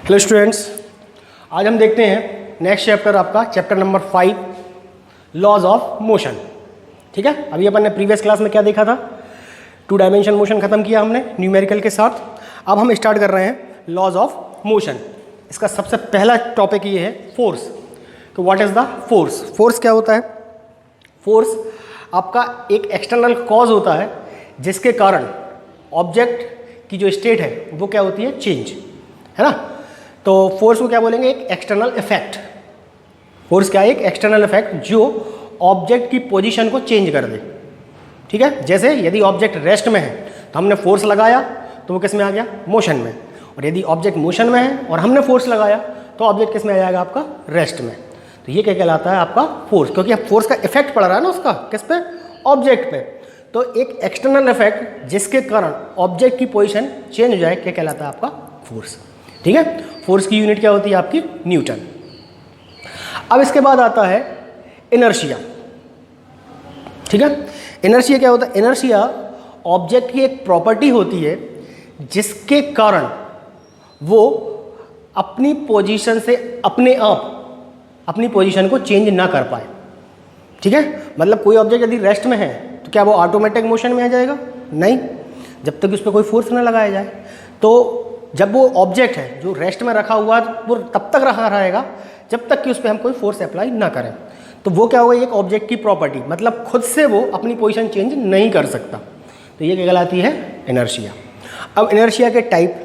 Hello students, आज हम देखते हैं नेक्स्ट चैप्टर, आपका chapter number 5, laws of motion. ठीक है, अभी अपन ने प्रीवियस क्लास में क्या देखा था? 2 डायमेंशन मोशन खत्म किया हमने न्यूमेरिकल के साथ। अब हम स्टार्ट कर रहे हैं लॉज ऑफ मोशन। इसका सबसे पहला टॉपिक ये है फोर्स। तो what is the force? Force क्या होता है? फोर्स आपका एक एक्सटर्नल कॉज होता है जिसके कारण ऑब्जेक्ट की जो स्टेट है वो क्या होती है? चेंज, है ना। तो फोर्स को क्या बोलेंगे? एक एक्सटर्नल इफेक्ट। फोर्स क्या है? एक एक्सटर्नल इफेक्ट जो ऑब्जेक्ट की पोजीशन को चेंज कर दे। ठीक है, जैसे यदि ऑब्जेक्ट रेस्ट में है तो हमने फोर्स लगाया तो वो किस में आ गया? मोशन में। और यदि ऑब्जेक्ट मोशन में है और हमने फोर्स लगाया तो ऑब्जेक्ट किस में आ जाएगा? आपका रेस्ट में। तो ये क्या कहलाता है? आपका फोर्स, क्योंकि अब फोर्स का इफेक्ट पड़ रहा है ना उसका किस पे? ऑब्जेक्ट पे। तो एक एक्सटर्नल इफेक्ट जिसके कारण ऑब्जेक्ट की पोजीशन चेंज हो जाए क्या कहलाता है? आपका फोर्स। ठीक है, फोर्स की यूनिट क्या होती है? आपकी न्यूटन। अब इसके बाद आता है इनर्शिया। ठीक है, इनर्शिया क्या होता है? इनर्शिया ऑब्जेक्ट की एक प्रॉपर्टी होती है जिसके कारण वो अपनी पोजीशन से अपने आप अपनी पोजीशन को चेंज ना कर पाए। ठीक है, मतलब कोई ऑब्जेक्ट यदि रेस्ट में है तो क्या वो ऑटोमेटिक मोशन में आ जाएगा? नहीं, जब तक उस पर कोई फोर्स ना लगाया जाए। तो जब वो ऑब्जेक्ट है जो रेस्ट में रखा हुआ वो तब तक रखा रहेगा जब तक कि उस पर हम कोई फोर्स अप्लाई ना करें। तो वो क्या होगा? एक ऑब्जेक्ट की प्रॉपर्टी, मतलब खुद से वो अपनी पोजीशन चेंज नहीं कर सकता। तो ये क्या कहलाती है? इनर्शिया। अब इनर्शिया के टाइप।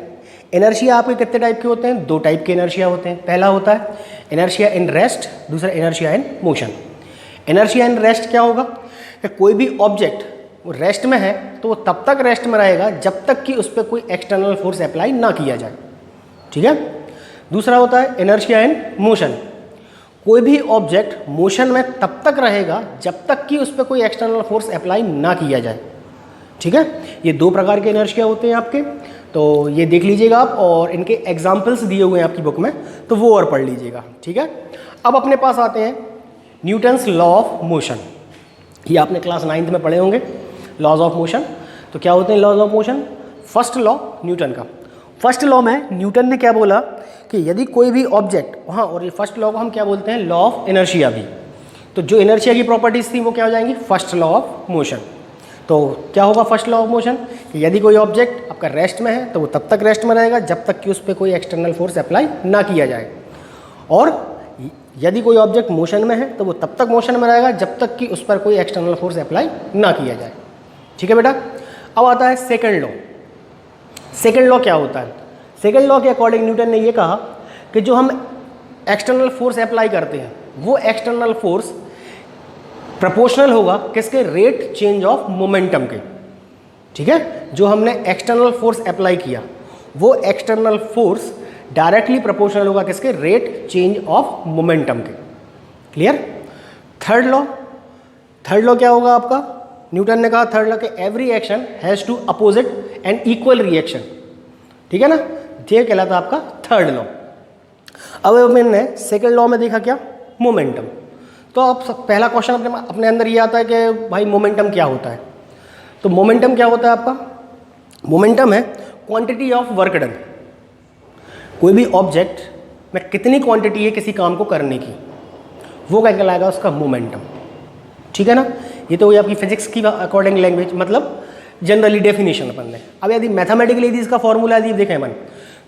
इनर्शिया आपके कितने टाइप के होते हैं? 2 टाइप के इनर्शिया होते हैं। पहला होता है इनर्शिया इन रेस्ट, दूसरा inertia in motion. Inertia in rest क्या होगा? कि कोई भी ऑब्जेक्ट वो रेस्ट में है तो वो तब तक रेस्ट में रहेगा जब तक कि उस पर कोई एक्सटर्नल फोर्स अप्लाई ना किया जाए। ठीक है। दूसरा होता है इनर्शिया इन मोशन। कोई भी ऑब्जेक्ट मोशन में तब तक रहेगा जब तक कि उस पर कोई एक्सटर्नल फोर्स अप्लाई ना किया जाए। ठीक है, ये 2 प्रकार के इनर्शिया होते हैं आपके। तो ये देख लीजिएगा आप, और इनके एग्जाम्पल्स दिए हुए हैं आपकी बुक में, तो वो और पढ़ लीजिएगा। ठीक है, अब अपने पास आते हैं न्यूटन्स लॉ ऑफ मोशन। ये आपने क्लास 9th में पढ़े होंगे, लॉज ऑफ मोशन। तो क्या होते हैं laws of motion? First law Newton का। फर्स्ट लॉ में न्यूटन ने क्या बोला कि यदि कोई भी ऑब्जेक्ट वहाँ, और ये फर्स्ट लॉ को हम क्या बोलते हैं? लॉ ऑफ इनर्शिया भी। तो जो इनर्शिया की प्रॉपर्टीज थी वो क्या हो जाएंगी? First law of motion. तो क्या होगा फर्स्ट लॉ ऑफ मोशन? कि यदि कोई ऑब्जेक्ट आपका रेस्ट में है तो वो तब तक रेस्ट में रहेगा जब तक कि उस पर कोई एक्सटर्नल फोर्स अप्लाई ना किया जाए, और यदि कोई ऑब्जेक्ट मोशन में है तो वो तब तक मोशन में रहेगा जब तक कि उस पर कोई एक्सटर्नल फोर्स अप्लाई ना किया जाए। ठीक है बेटा। अब आता है सेकंड लॉ। सेकंड लॉ क्या होता है? सेकंड लॉ के अकॉर्डिंग न्यूटन ने ये कहा कि जो हम एक्सटर्नल फोर्स अप्लाई करते हैं वो एक्सटर्नल फोर्स प्रोपोर्शनल होगा किसके? रेट चेंज ऑफ मोमेंटम के। ठीक है, जो हमने एक्सटर्नल फोर्स अप्लाई किया वो एक्सटर्नल फोर्स डायरेक्टली प्रोपोर्शनल होगा किसके? रेट चेंज ऑफ मोमेंटम के। Clear? Third law. Third law क्या होगा आपका? न्यूटन ने कहा थर्ड लॉ के every action has two opposite and equal reaction. ठीक है ना, ये कहलाता है आपका थर्ड लॉ। अब मैंने सेकंड लॉ में देखा क्या? मोमेंटम। तो अब पहला क्वेश्चन अपने अंदर ये आता है कि भाई मोमेंटम क्या होता है? तो मोमेंटम क्या होता है आपका? मोमेंटम है क्वांटिटी ऑफ वर्क डन। कोई भी ऑब्जेक्ट में कितनी क्वांटिटी है किसी काम को करने की, वो क्या कहलाएगा? उसका मोमेंटम। ठीक है ना, ये तो हुई आपकी फिजिक्स की अकॉर्डिंग लैंग्वेज, मतलब जनरली डेफिनेशन अपन ने। अब यदि मैथमेटिकली यदि इसका फॉर्मूला यदि देखें अपन,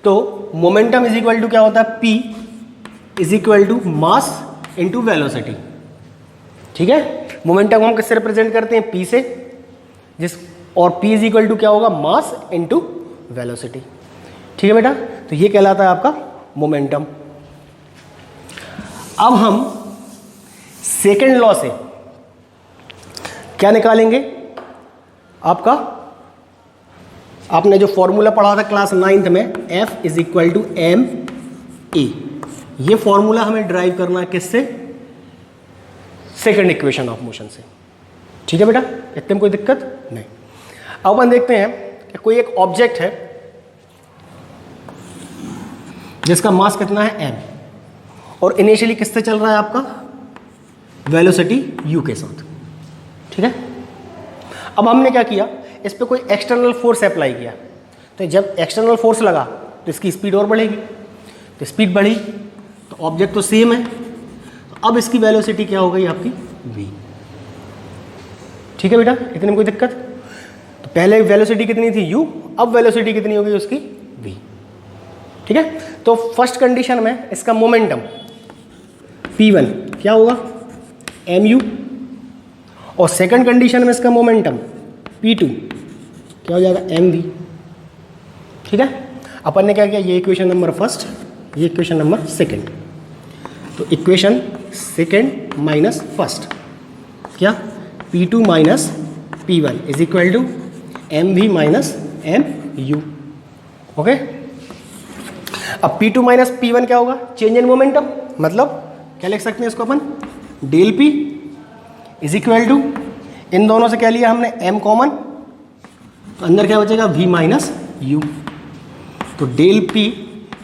तो मोमेंटम इज इक्वल टू क्या होता है? P is equal to mass into velocity. ठीक है, मोमेंटम हम किससे रिप्रेजेंट करते हैं? P से, और P इज इक्वल टू क्या होगा? मास इंटू वेलोसिटी। ठीक है बेटा, तो ये कहलाता है आपका मोमेंटम। अब हम सेकेंड लॉ से क्या निकालेंगे? आपका आपने जो फॉर्मूला पढ़ा था क्लास 9th में, F is equal to m a. ये फॉर्मूला हमें ड्राइव करना है किससे? सेकेंड इक्वेशन ऑफ मोशन से। ठीक है बेटा, इतने में कोई दिक्कत नहीं। अब अपन देखते हैं कि कोई एक ऑब्जेक्ट है जिसका मास कितना है? m, और इनिशियली किससे चल रहा है? आपका वेलोसिटी u के साथ। ठीक है, अब हमने क्या किया? इस पर कोई एक्सटर्नल फोर्स अप्लाई किया, तो जब एक्सटर्नल फोर्स लगा तो इसकी स्पीड और बढ़ेगी। तो स्पीड बढ़ी तो ऑब्जेक्ट तो सेम है, तो अब इसकी वेलोसिटी क्या हो गई आपकी v। ठीक है बेटा, इतने में कोई दिक्कत? तो पहले वेलोसिटी कितनी थी u, अब वेलोसिटी कितनी हो गई उसकी v। ठीक है, तो फर्स्ट कंडीशन में इसका मोमेंटम p1 क्या होगा mu, और सेकंड कंडीशन में इसका मोमेंटम p2 क्या हो जाएगा mv। ठीक है, अपन ने क्या किया, ये इक्वेशन नंबर फर्स्ट, ये इक्वेशन नंबर सेकंड, तो इक्वेशन सेकंड माइनस फर्स्ट क्या, p2 minus p1 is equal to mv minus mu। Okay, अब p2 माइनस p1 क्या होगा, चेंज इन मोमेंटम, मतलब क्या लिख सकते हैं इसको अपन, del p is equal to, इन दोनों से क्या लिया हमने m कॉमन, तो अंदर क्या बचेगा v माइनस u, तो del p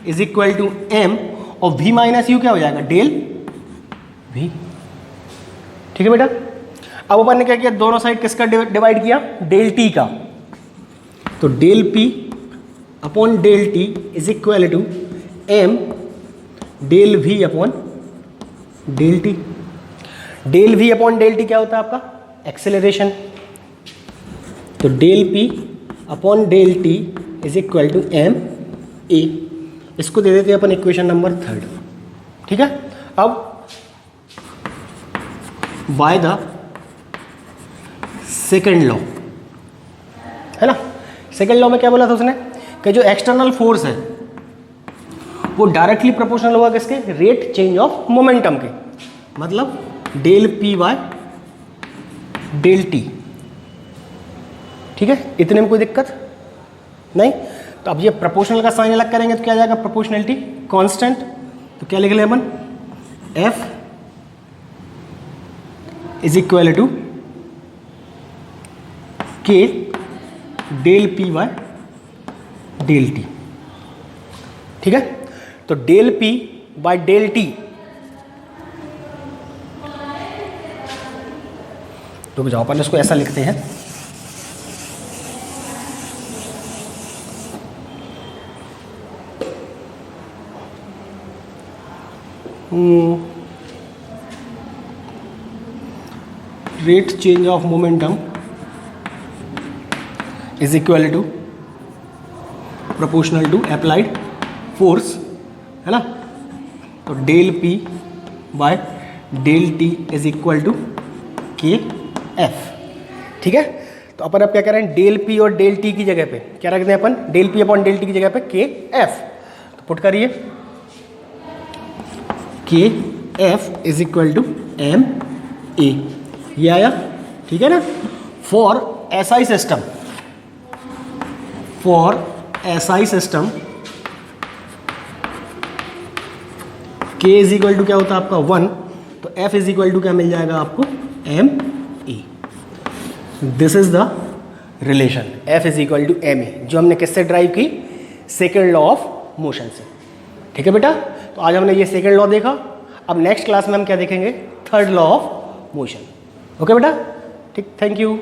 is equal to m और v माइनस u क्या हो जाएगा डेल v। ठीक है बेटा, अब अपन ने क्या किया, दोनों साइड किसका डिवाइड किया, डेल t का, तो del p upon del t is equal to m del v upon del t। Del v upon del t क्या होता है आपका एक्सेलरेशन, तो del p upon del t is equal to m a, इसको दे देते हैं अपन इक्वेशन नंबर थर्ड। ठीक है, अब बाय द सेकेंड लॉ, है ना, सेकेंड लॉ में क्या बोला था उसने कि जो एक्सटर्नल फोर्स है वो डायरेक्टली प्रोपोर्शनल होगा किसके, रेट चेंज ऑफ मोमेंटम के, मतलब del P by del T. ठीक है, इतने में कोई दिक्कत नहीं? तो अब ये प्रोपोर्शनल का साइन अलग करेंगे तो क्या आ जाएगा, प्रोपोर्शनलिटी कांस्टेंट, तो क्या लिख ले अपन, F इज इक्वल टू K del P by del T। ठीक है, तो del P by del T, तो जाओ अपन इसको ऐसा लिखते हैं, rate change of momentum is equal to proportional to applied force, है ना, तो del P by del T is equal to KF। ठीक है, तो अपन अब क्या कह रहे हैं, डेल P और डेल T की जगह पे क्या रख दें अपन, del P upon del T की जगह पे KF, तो पुट करिए, KF is equal to MA, ये आया। ठीक है ना, for SI system, for SI system K is equal to क्या होता है आपका 1, तो F इज इक्वल टू क्या मिल जाएगा आपको MA। This is the relation F is equal to MA, जो हमने किससे ड्राइव की, सेकेंड लॉ ऑफ मोशन से। ठीक है बेटा, तो आज हमने ये सेकेंड लॉ देखा, अब नेक्स्ट क्लास में हम क्या देखेंगे, third law of motion. Okay बेटा, ठीक, थैंक यू।